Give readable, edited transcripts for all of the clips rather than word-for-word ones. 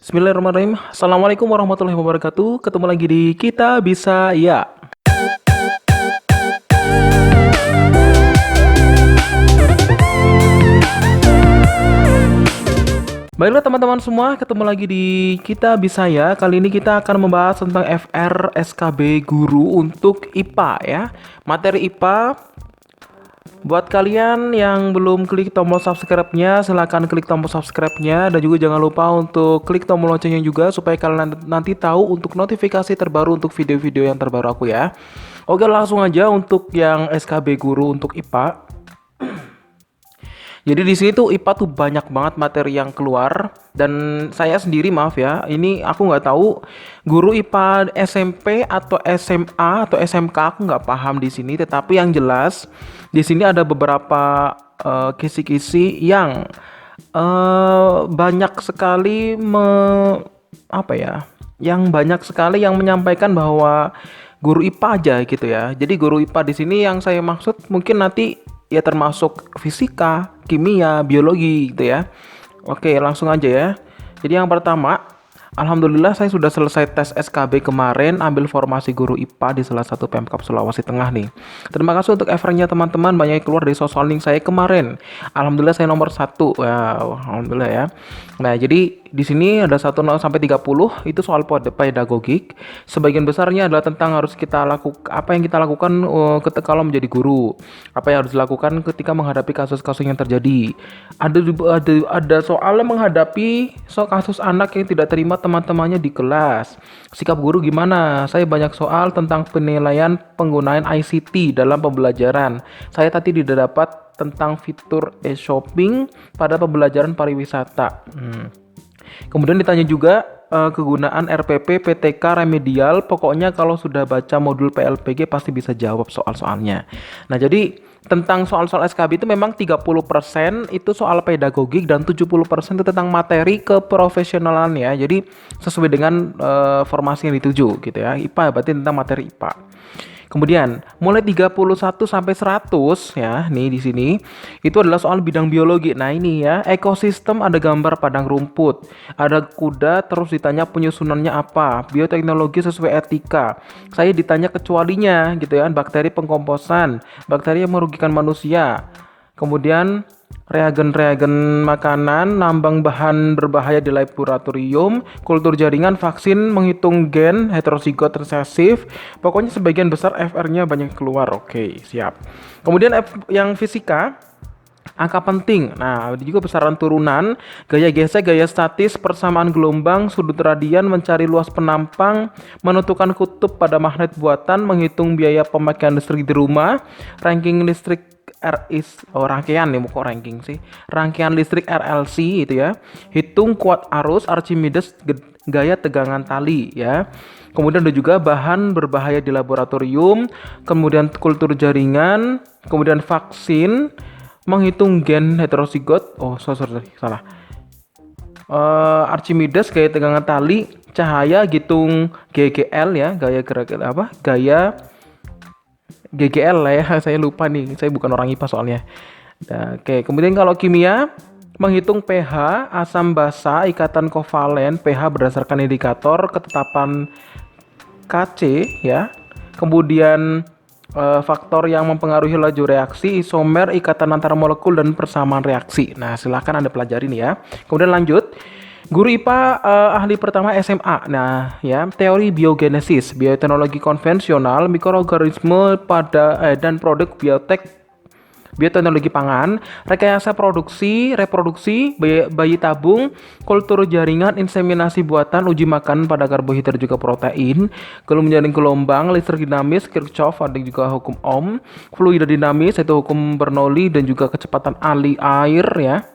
Bismillahirrahmanirrahim. Assalamualaikum warahmatullahi wabarakatuh. Ketemu lagi di Kita Bisa Ya. Baiklah teman-teman semua, ketemu lagi di Kita Bisa Ya. Kali ini kita akan membahas tentang FR SKB Guru untuk IPA ya. Materi IPA. Buat kalian yang belum klik tombol subscribe-nya, silahkan klik tombol subscribe-nya. Dan juga jangan lupa untuk klik tombol loncengnya juga, supaya kalian nanti tahu untuk notifikasi terbaru untuk video-video yang terbaru aku ya. Oke, langsung aja untuk yang SKB Guru untuk IPA. Jadi di sini tuh IPA tuh banyak banget materi yang keluar, dan saya sendiri maaf ya, ini aku nggak tahu guru IPA SMP atau SMA atau SMK, aku nggak paham di sini. Tetapi yang jelas di sini ada beberapa kisi-kisi yang banyak sekali banyak sekali yang menyampaikan bahwa guru IPA aja gitu ya. Jadi guru IPA di sini yang saya maksud mungkin nanti ya termasuk fisika, kimia, biologi gitu ya. Oke, langsung aja ya. Jadi yang pertama, alhamdulillah saya sudah selesai tes SKB kemarin, ambil formasi guru IPA di salah satu Pemkab Sulawesi Tengah nih. Terima kasih untuk effortnya teman-teman, banyak yang keluar dari social link saya kemarin. Alhamdulillah saya nomor 1. Ya, alhamdulillah ya. Nah, jadi di sini ada 1 sampai 30 itu soal pedagogik. Sebagian besarnya adalah tentang harus kita lakukan, apa yang kita lakukan ketika kalau menjadi guru. Apa yang harus dilakukan ketika menghadapi kasus-kasus yang terjadi. Ada soal menghadapi kasus anak yang tidak terima teman-temannya di kelas. Sikap guru gimana? Saya banyak soal tentang penilaian penggunaan ICT dalam pembelajaran. Saya tadi tidak dapat tentang fitur e-shopping pada pembelajaran pariwisata. Kemudian ditanya juga kegunaan RPP, PTK, remedial. Pokoknya kalau sudah baca modul PLPG pasti bisa jawab soal-soalnya. Nah, jadi tentang soal-soal SKB itu memang 30% itu soal pedagogik dan 70% itu tentang materi keprofesionalan ya. Jadi sesuai dengan formasi yang dituju gitu ya. IPA berarti tentang materi IPA. Kemudian mulai 31 sampai 100 ya, nih di sini itu adalah soal bidang biologi. Nah, ini ya, ekosistem ada gambar padang rumput, ada kuda, terus ditanya penyusunannya apa, bioteknologi sesuai etika. Saya ditanya kecualinya gitu ya, bakteri pengkomposan, bakteri yang merugikan manusia. Kemudian reagen-reagen makanan, nambang bahan berbahaya di laboratorium, kultur jaringan, vaksin, menghitung gen, heterozigot resesif. Pokoknya sebagian besar FR-nya banyak keluar. Oke, siap. Kemudian yang fisika, angka penting. Nah, juga besaran turunan, gaya gesek, gaya statis, persamaan gelombang, sudut radian, mencari luas penampang, menentukan kutub pada magnet buatan, menghitung biaya pemakaian listrik di rumah, ranking listrik rangkaian nih, kok ranking sih, rangkaian listrik RLC itu ya, hitung kuat arus Archimedes, gaya tegangan tali ya. Kemudian ada juga bahan berbahaya di laboratorium, kemudian kultur jaringan, kemudian vaksin, menghitung gen heterozigot, salah. Archimedes, gaya tegangan tali, cahaya, hitung GGL ya, gaya gerakan apa? Gaya GGL lah ya, saya lupa nih, saya bukan orang IPA soalnya. Nah, oke, kemudian kalau kimia, menghitung pH, asam basa, ikatan kovalen, pH berdasarkan indikator ketetapan Kc ya. Kemudian faktor yang mempengaruhi laju reaksi, isomer, ikatan antar molekul, dan persamaan reaksi. Nah, silahkan Anda pelajari nih ya. Kemudian lanjut. Guru IPA ahli pertama SMA. Nah, ya, teori biogenesis, bioteknologi konvensional, mikroorganisme dan produk bioteknologi pangan, rekayasa produksi, reproduksi, bayi tabung, kultur jaringan, inseminasi buatan, uji makan pada karbohidrat juga protein, menjalin gelombang, listrik dinamis, Kirchhoff, ada juga hukum Ohm, fluida dinamis, itu hukum Bernoulli, dan juga kecepatan air ya.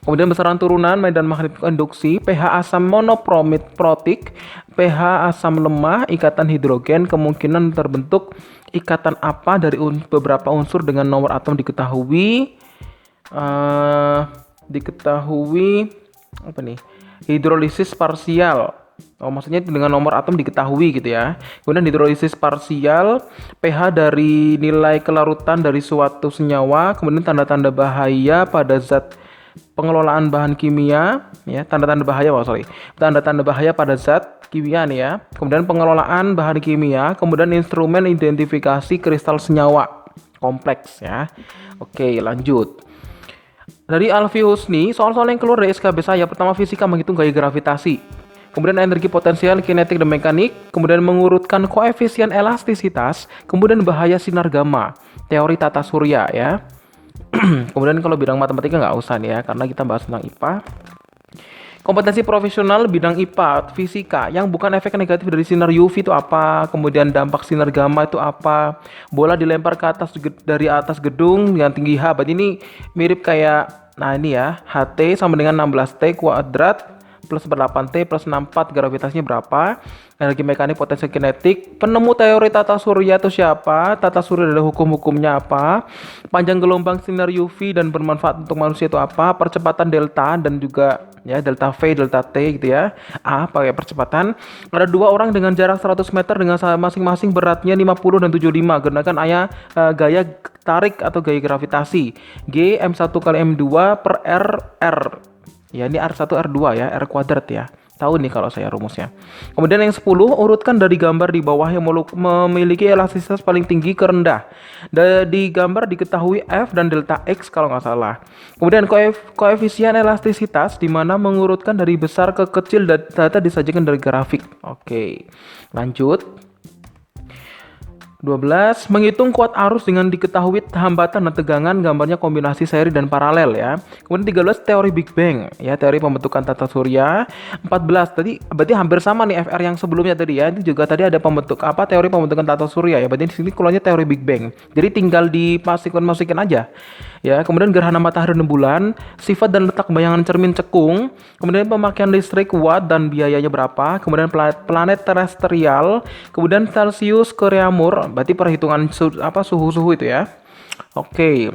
Kemudian besaran turunan, medan magnetik induksi, pH asam monoprotik, pH asam lemah, ikatan hidrogen, kemungkinan terbentuk ikatan apa dari beberapa unsur dengan nomor atom diketahui apa nih? Hidrolisis parsial. Maksudnya dengan nomor atom diketahui gitu ya. Kemudian hidrolisis parsial, pH dari nilai kelarutan dari suatu senyawa, kemudian tanda-tanda bahaya pada zat pengelolaan bahan kimia, ya, tanda-tanda bahaya, tanda-tanda bahaya pada zat kimia nih ya. Kemudian pengelolaan bahan kimia, kemudian instrumen identifikasi kristal senyawa kompleks ya. Oke, lanjut. Dari Alfi Husni, soal-soal yang keluar dari SKB saya, pertama fisika menghitung gaya gravitasi, kemudian energi potensial, kinetik, dan mekanik, kemudian mengurutkan koefisien elastisitas, kemudian bahaya sinar gamma, teori tata surya ya. Kemudian kalau bidang matematika nggak usah nih ya, karena kita bahas tentang IPA. Kompetensi profesional bidang IPA, fisika, yang bukan efek negatif dari sinar UV itu apa, kemudian dampak sinar gamma itu apa, bola dilempar ke atas dari atas gedung yang tinggi H, berarti ini mirip kayak, nah ini ya, HT sama dengan 16T kuadrat plus 8T plus 64, gravitasinya berapa, energi mekanik, potensi kinetik, penemu teori tata surya itu siapa, tata surya ada hukum-hukumnya apa, panjang gelombang sinar UV dan bermanfaat untuk manusia itu apa, percepatan delta dan juga ya delta V, delta T gitu ya, pakai percepatan. Ada dua orang dengan jarak 100 meter dengan masing-masing beratnya 50 dan 75, gunakan gaya tarik atau gaya gravitasi, G M1 kali M2 per R. Ya ini R1 R2 ya, R kuadrat ya. Tahu nih kalau saya rumusnya. Kemudian yang 10, urutkan dari gambar di bawah yang memiliki elastisitas paling tinggi ke rendah. Di gambar diketahui F dan delta X kalau nggak salah. Kemudian koefisien elastisitas di mana mengurutkan dari besar ke kecil, data disajikan dari grafik. Oke, lanjut. 12. Menghitung kuat arus dengan diketahui hambatan dan tegangan, gambarnya kombinasi seri dan paralel ya. Kemudian 13. Teori Big Bang ya, teori pembentukan tata surya. 14. Tadi berarti hampir sama nih FR yang sebelumnya tadi ya. Ini juga tadi ada teori pembentukan tata surya ya. Berarti di sini keluarnya teori Big Bang. Jadi tinggal dimasukin aja. Ya, kemudian gerhana matahari dan bulan, sifat dan letak bayangan cermin cekung, kemudian pemakaian listrik watt dan biayanya berapa, kemudian planet terestrial, kemudian Celsius ke Reaumur, berarti perhitungan suhu itu ya. Oke.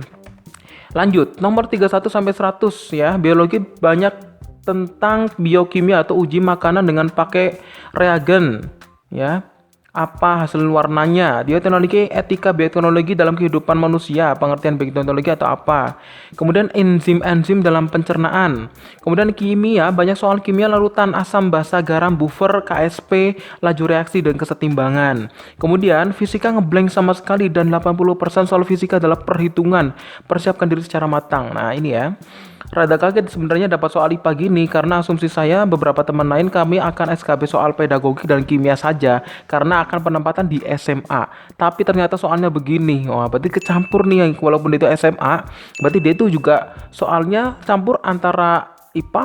Lanjut, nomor 31 sampai 100 ya. Biologi banyak tentang biokimia atau uji makanan dengan pakai reagen ya. Apa hasil warnanya, bioteknologi, etika bioteknologi dalam kehidupan manusia, pengertian bioteknologi atau apa, kemudian enzim dalam pencernaan, kemudian kimia, banyak soal kimia larutan, asam, basa, garam, buffer, KSP, laju reaksi, dan kesetimbangan. Kemudian fisika ngeblank sama sekali dan 80% soal fisika adalah perhitungan, persiapkan diri secara matang. Nah ini ya, rada kaget sebenarnya dapat soal IPA gini, karena asumsi saya beberapa teman lain kami akan SKB soal pedagogik dan kimia saja karena akan penempatan di SMA. Tapi ternyata soalnya begini. Wah, berarti kecampur nih, walaupun itu SMA, berarti dia itu juga soalnya campur antara IPA,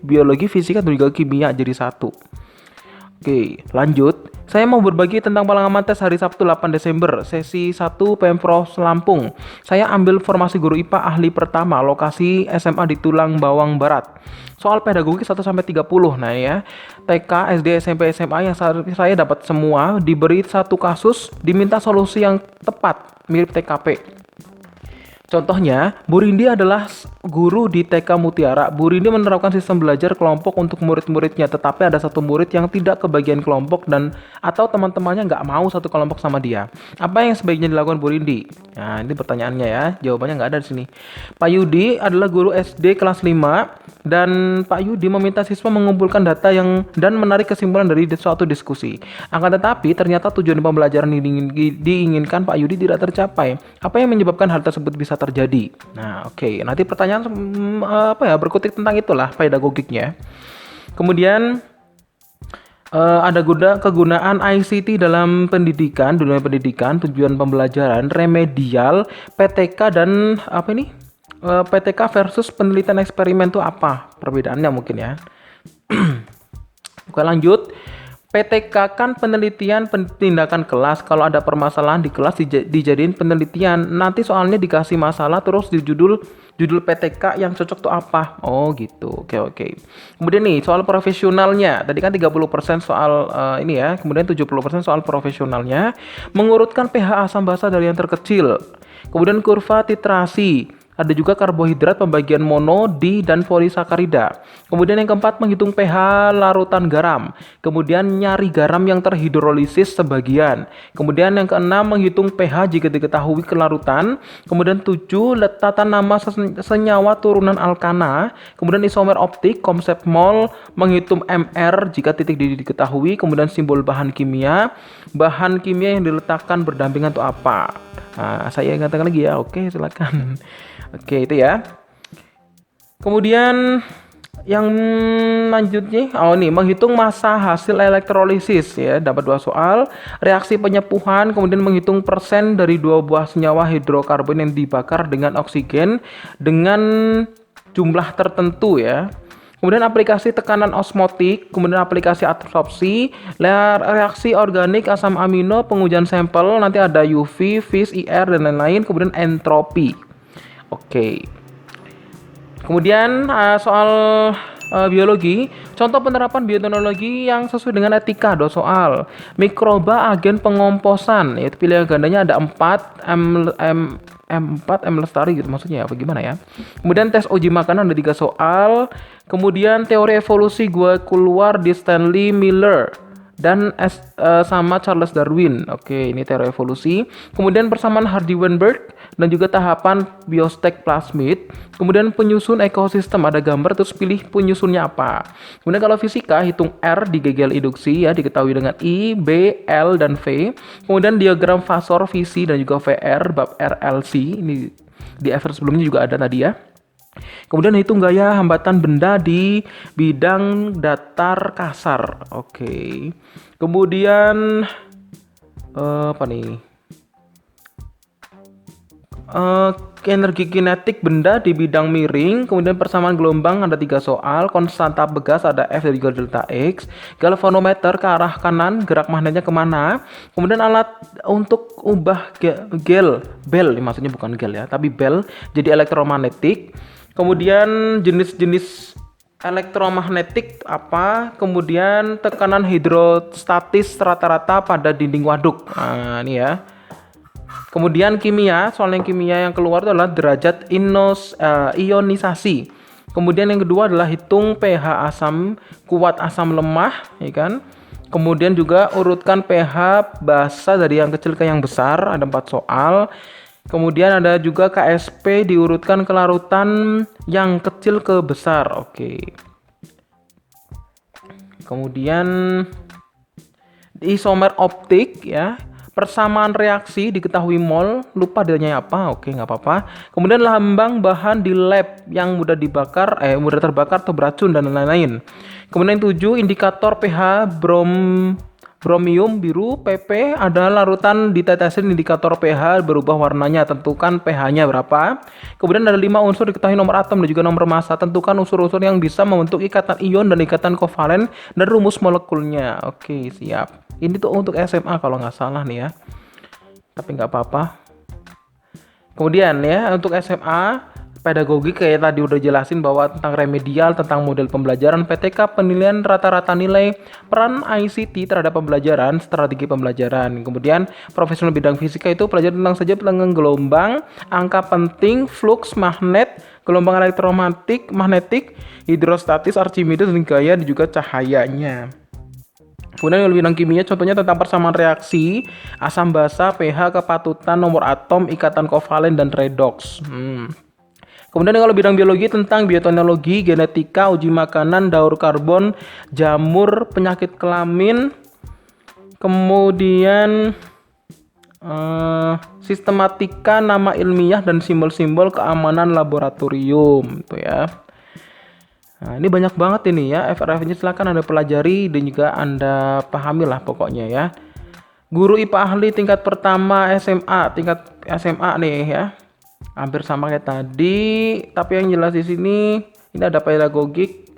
biologi, fisika dan juga kimia jadi satu. Oke, lanjut. Saya mau berbagi tentang pengalaman tes hari Sabtu 8 Desember, sesi 1 Pemprov Lampung. Saya ambil formasi guru IPA ahli pertama, lokasi SMA di Tulang Bawang Barat. Soal pedagogik 1-30. Nah ya, TK, SD, SMP, SMA yang saya dapat semua, diberi satu kasus, diminta solusi yang tepat, mirip TKP. Contohnya, Bu Rindi adalah guru di TK Mutiara. Bu Rindi menerapkan sistem belajar kelompok untuk murid-muridnya, tetapi ada satu murid yang tidak kebagian kelompok atau teman-temannya nggak mau satu kelompok sama dia. Apa yang sebaiknya dilakukan Bu Rindi? Nah, ini pertanyaannya ya. Jawabannya nggak ada di sini. Pak Yudi adalah guru SD kelas 5 dan Pak Yudi meminta siswa mengumpulkan data dan menarik kesimpulan dari suatu diskusi. Akan tetapi, ternyata tujuan pembelajaran diinginkan Pak Yudi tidak tercapai. Apa yang menyebabkan hal tersebut bisa terjadi? Nah, oke. Nanti pertanyaan berkutik tentang itulah pedagogiknya. Kemudian ada kegunaan ICT dalam pendidikan, dunia pendidikan, tujuan pembelajaran, remedial, PTK dan PTK versus penelitian eksperimen itu apa? Perbedaannya mungkin ya. Oke, lanjut. PTK kan penelitian tindakan kelas. Kalau ada permasalahan di kelas dijadiin penelitian. Nanti soalnya dikasih masalah terus di judul PTK yang cocok tuh apa? Oh gitu. Oke. Kemudian nih soal profesionalnya. Tadi kan 30% soal ini ya. Kemudian 70% soal profesionalnya. Mengurutkan pH asam basa dari yang terkecil. Kemudian kurva titrasi. Ada juga karbohidrat pembagian mono, di, dan polisakarida. Kemudian yang keempat, menghitung pH larutan garam. Kemudian nyari garam yang terhidrolisis sebagian. Kemudian yang keenam, menghitung pH jika diketahui kelarutan. Kemudian 7, tata nama senyawa turunan alkana. Kemudian isomer optik, konsep mol, menghitung MR jika titik diketahui. Kemudian simbol bahan kimia. Bahan kimia yang diletakkan berdampingan untuk apa? Nah, saya ingatkan lagi ya. Oke, silakan. Oke, itu ya. Kemudian yang lanjutnya, menghitung massa hasil elektrolisis ya, dapat 2 soal. Reaksi penyepuhan, kemudian menghitung persen dari 2 buah senyawa hidrokarbon yang dibakar dengan oksigen dengan jumlah tertentu ya. Kemudian aplikasi tekanan osmotik, kemudian aplikasi absorpsi, reaksi organik asam amino, pengujian sampel, nanti ada UV, vis, IR, dan lain-lain, kemudian entropi. Oke. Kemudian soal biologi, contoh penerapan bioteknologi yang sesuai dengan etika, 2 soal. Mikroba agen pengomposan, yaitu pilihan gandanya ada 4, M lestari gitu maksudnya apa gimana ya. Kemudian tes uji makanan ada 3 soal. Kemudian teori evolusi gua keluar di Stanley Miller dan sama Charles Darwin. Oke, ini teori evolusi. Kemudian persamaan Hardy-Weinberg dan juga tahapan biostek plasmid. Kemudian penyusun ekosistem, ada gambar terus pilih penyusunnya apa. Kemudian kalau fisika, hitung R di gegel induksi ya, diketahui dengan I, B, L, dan V. Kemudian diagram fasor, visi, dan juga VR, bab RLC. Ini di episode sebelumnya juga ada tadi ya. Kemudian hitung gaya hambatan benda di bidang datar kasar. Oke. Kemudian apa nih? Energi kinetik benda di bidang miring. Kemudian persamaan gelombang ada 3 soal. Konstanta begas ada F dan juga delta X. Galvanometer ke arah kanan, gerak magnetnya kemana. Kemudian alat untuk ubah bel, maksudnya bukan gel ya, tapi bel jadi elektromagnetik. Kemudian jenis-jenis elektromagnetik apa, kemudian tekanan hidrostatis rata-rata pada dinding waduk. Nah, ini ya. Kemudian kimia, soal yang kimia yang keluar itu adalah derajat ionisasi. Kemudian yang kedua adalah hitung pH asam kuat asam lemah, ya kan? Kemudian juga urutkan pH basa dari yang kecil ke yang besar, ada 4 soal. Kemudian ada juga KSP diurutkan ke larutan yang kecil ke besar. Oke. Kemudian isomer optik ya. Persamaan reaksi diketahui mol, lupa ditanya apa, oke nggak apa-apa. Kemudian lambang bahan di lab yang mudah mudah terbakar atau beracun dan lain-lain. Kemudian 7, indikator pH bromium biru PP adalah larutan ditetesin indikator pH berubah warnanya, tentukan pH-nya berapa. Kemudian ada 5 unsur diketahui nomor atom dan juga nomor massa, tentukan unsur-unsur yang bisa membentuk ikatan ion dan ikatan kovalen dan rumus molekulnya. Oke, siap. Ini tuh untuk SMA kalau nggak salah nih ya, tapi nggak apa-apa. Kemudian ya untuk SMA pedagogi kayak tadi udah jelasin bahwa tentang remedial, tentang model pembelajaran, PTK, penilaian rata-rata nilai, peran ICT terhadap pembelajaran, strategi pembelajaran. Kemudian profesional bidang fisika itu pelajaran tentang saja tentang gelombang, angka penting, flux, magnet, gelombang elektromagnetik, hidrostatis, Archimedes, dan gaya dan juga cahayanya. Kemudian yang bidang kimia contohnya tentang persamaan reaksi, asam basa, pH, kepatutan, nomor atom, ikatan kovalen, dan redox. Kemudian kalau bidang biologi tentang bioteknologi, genetika, uji makanan, daur karbon, jamur, penyakit kelamin. Kemudian sistematika, nama ilmiah, dan simbol-simbol keamanan laboratorium itu ya. Nah, ini banyak banget ini ya, FRF-nya silakan Anda pelajari dan juga Anda pahami lah pokoknya ya. Guru IPA ahli tingkat pertama tingkat SMA nih ya. Hampir sama kayak tadi, tapi yang jelas di sini ini ada pedagogik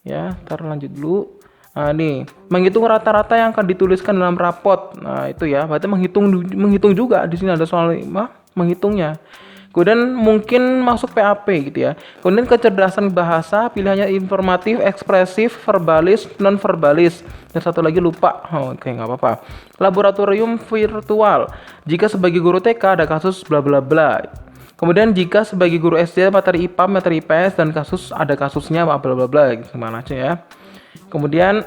ya. Ntar lanjut dulu. Nah, nih, menghitung rata-rata yang akan dituliskan dalam rapot. Nah, itu ya, berarti menghitung juga di sini ada soal menghitungnya. Kemudian mungkin masuk PAP gitu ya. Kemudian kecerdasan bahasa, pilihannya informatif, ekspresif, verbalis, non verbalis. Dan satu lagi lupa. Oke, nggak apa-apa. Laboratorium virtual. Jika sebagai guru TK ada kasus bla bla bla. Kemudian jika sebagai guru SD materi IPA, materi IPS dan ada kasusnya bla bla bla gitu gimana aja ya. Kemudian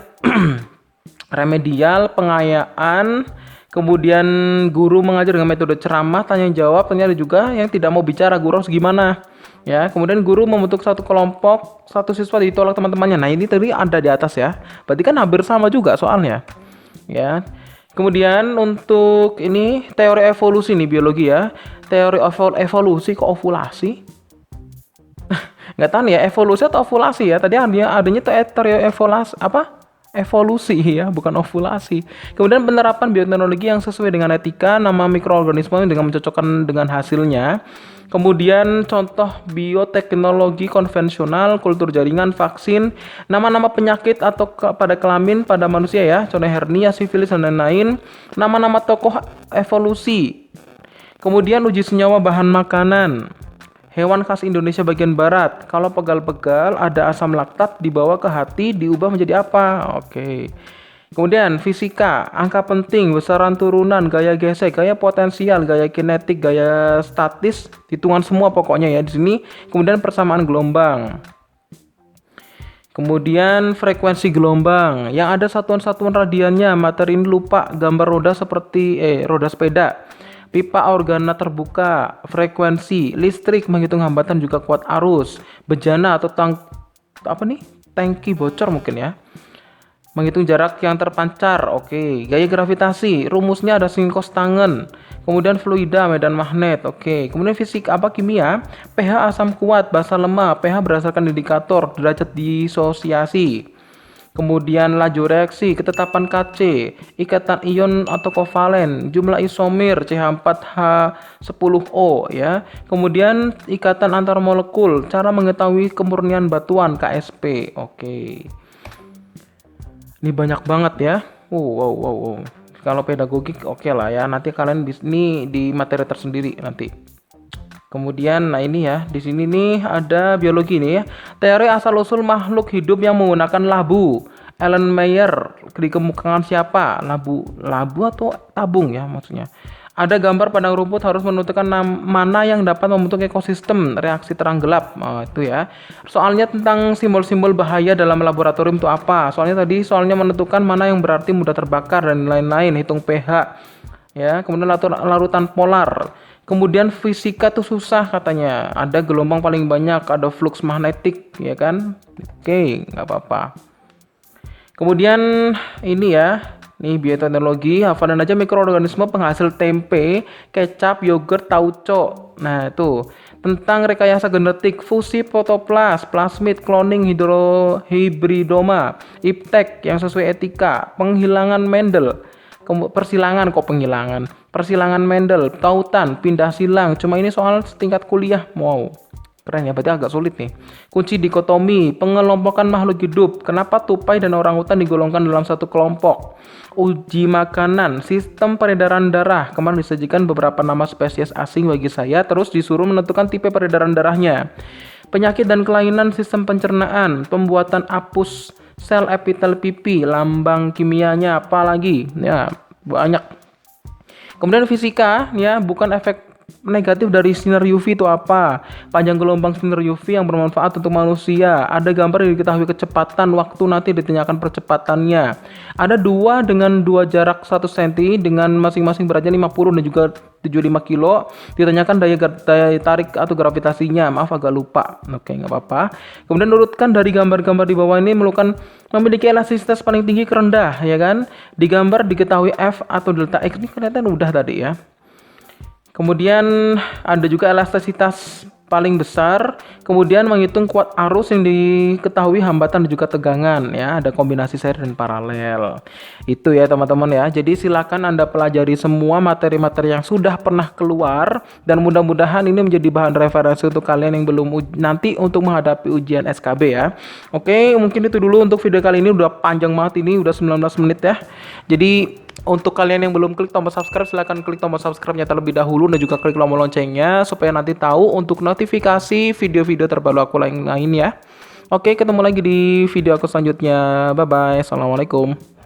remedial, pengayaan, kemudian guru mengajar dengan metode ceramah, tanya jawab, ternyata juga yang tidak mau bicara, guru harus gimana? Ya, kemudian guru membentuk satu kelompok, satu siswa ditolak teman-temannya. Nah, ini tadi ada di atas ya. Berarti kan hampir sama juga soalnya. Ya. Kemudian untuk ini teori evolusi nih biologi ya. Teori evolusi kok ovulasi? Nggak tahu nih ya, evolusi atau ovulasi ya. Tadi adanya teori evolusi apa? Evolusi ya, bukan ovulasi. Kemudian penerapan bioteknologi yang sesuai dengan etika, nama mikroorganisme dengan mencocokkan dengan hasilnya. Kemudian contoh bioteknologi konvensional, kultur jaringan, vaksin, nama-nama penyakit atau pada kelamin pada manusia ya, contoh hernia, sifilis dan lain-lain. Nama-nama tokoh evolusi. Kemudian uji senyawa bahan makanan. Hewan khas Indonesia bagian barat. Kalau pegal-pegal ada asam laktat dibawa ke hati diubah menjadi apa? Oke. Kemudian fisika, angka penting, besaran turunan, gaya gesek, gaya potensial, gaya kinetik, gaya statis, hitungan semua pokoknya ya di sini. Kemudian persamaan gelombang. Kemudian frekuensi gelombang, yang ada satuan-satuan radiannya. Materi ini lupa, gambar roda seperti roda sepeda. Pipa organa terbuka, frekuensi, listrik, menghitung hambatan juga kuat arus, bejana atau tangki bocor mungkin ya. Menghitung jarak yang terpancar, oke. Gaya gravitasi, rumusnya ada sin cos tangen. Kemudian fluida, medan magnet, oke. Kemudian fisika kimia, pH asam kuat, basa lemah, pH berdasarkan indikator, derajat disosiasi. Kemudian laju reaksi, ketetapan Kc, ikatan ion atau kovalen, jumlah isomer CH4H10O ya. Kemudian ikatan antar molekul, cara mengetahui kemurnian batuan KSP. Oke. Ini banyak banget ya. Wow. Kalau pedagogik oke lah ya. Nanti kalian di materi tersendiri nanti. Kemudian, nah ini ya, di sini nih ada biologi nih ya. Teori asal-usul makhluk hidup yang menggunakan labu. Ellen Mayer dikemukakan siapa? Labu atau tabung ya maksudnya. Ada gambar padang rumput harus menentukan mana yang dapat membentuk ekosistem reaksi terang gelap. Itu ya. Soalnya tentang simbol-simbol bahaya dalam laboratorium itu apa? Soalnya menentukan mana yang berarti mudah terbakar dan lain-lain. Hitung pH. Ya, kemudian larutan polar. Kemudian fisika tuh susah katanya. Ada gelombang paling banyak, ada flux magnetik, ya kan? Oke, nggak apa-apa. Kemudian ini ya, nih bioteknologi, hafalin aja mikroorganisme penghasil tempe, kecap, yogurt, tauco. Nah itu tentang rekayasa genetik, fusi protoplas, plasmid, cloning, hybridoma, iptek yang sesuai etika, penghilangan Mendel. Persilangan Mendel, tautan, pindah silang. Cuma ini soal tingkat kuliah. Wow, keren ya, berarti agak sulit nih. Kunci dikotomi, pengelompokan makhluk hidup. Kenapa tupai dan orangutan digolongkan dalam satu kelompok? Uji makanan, sistem peredaran darah. Kemarin disajikan beberapa nama spesies asing bagi saya, terus disuruh menentukan tipe peredaran darahnya. Penyakit dan kelainan sistem pencernaan, pembuatan apus sel epitel pipi, lambang kimianya apa lagi? Ya, banyak. Kemudian fisika, ya, bukan efek negatif dari sinar UV itu apa? Panjang gelombang sinar UV yang bermanfaat untuk manusia. Ada gambar yang diketahui kecepatan waktu, nanti ditanyakan percepatannya. Ada dengan dua jarak 1 cm dengan masing-masing beratnya 50 dan juga 75 kilo. Ditanyakan daya tarik atau gravitasinya. Maaf agak lupa. Oke, nggak apa-apa. Kemudian urutkan dari gambar-gambar di bawah ini memiliki elastisitas paling tinggi ke rendah, ya kan? Di gambar diketahui F atau delta X. Ini kelihatan udah tadi ya. Kemudian ada juga elastisitas paling besar, kemudian menghitung kuat arus yang diketahui hambatan dan juga tegangan ya, ada kombinasi seri dan paralel. Itu ya teman-teman ya. Jadi silakan Anda pelajari semua materi-materi yang sudah pernah keluar dan mudah-mudahan ini menjadi bahan referensi untuk kalian yang belum nanti untuk menghadapi ujian SKB ya. Oke, mungkin itu dulu untuk video kali ini, udah panjang banget ini, udah 19 menit ya. Jadi untuk kalian yang belum klik tombol subscribe, silahkan klik tombol subscribe-nya terlebih dahulu dan juga klik tombol loncengnya supaya nanti tahu untuk notifikasi video-video terbaru aku lain ya. Oke, ketemu lagi di video aku selanjutnya. Bye-bye. Assalamualaikum.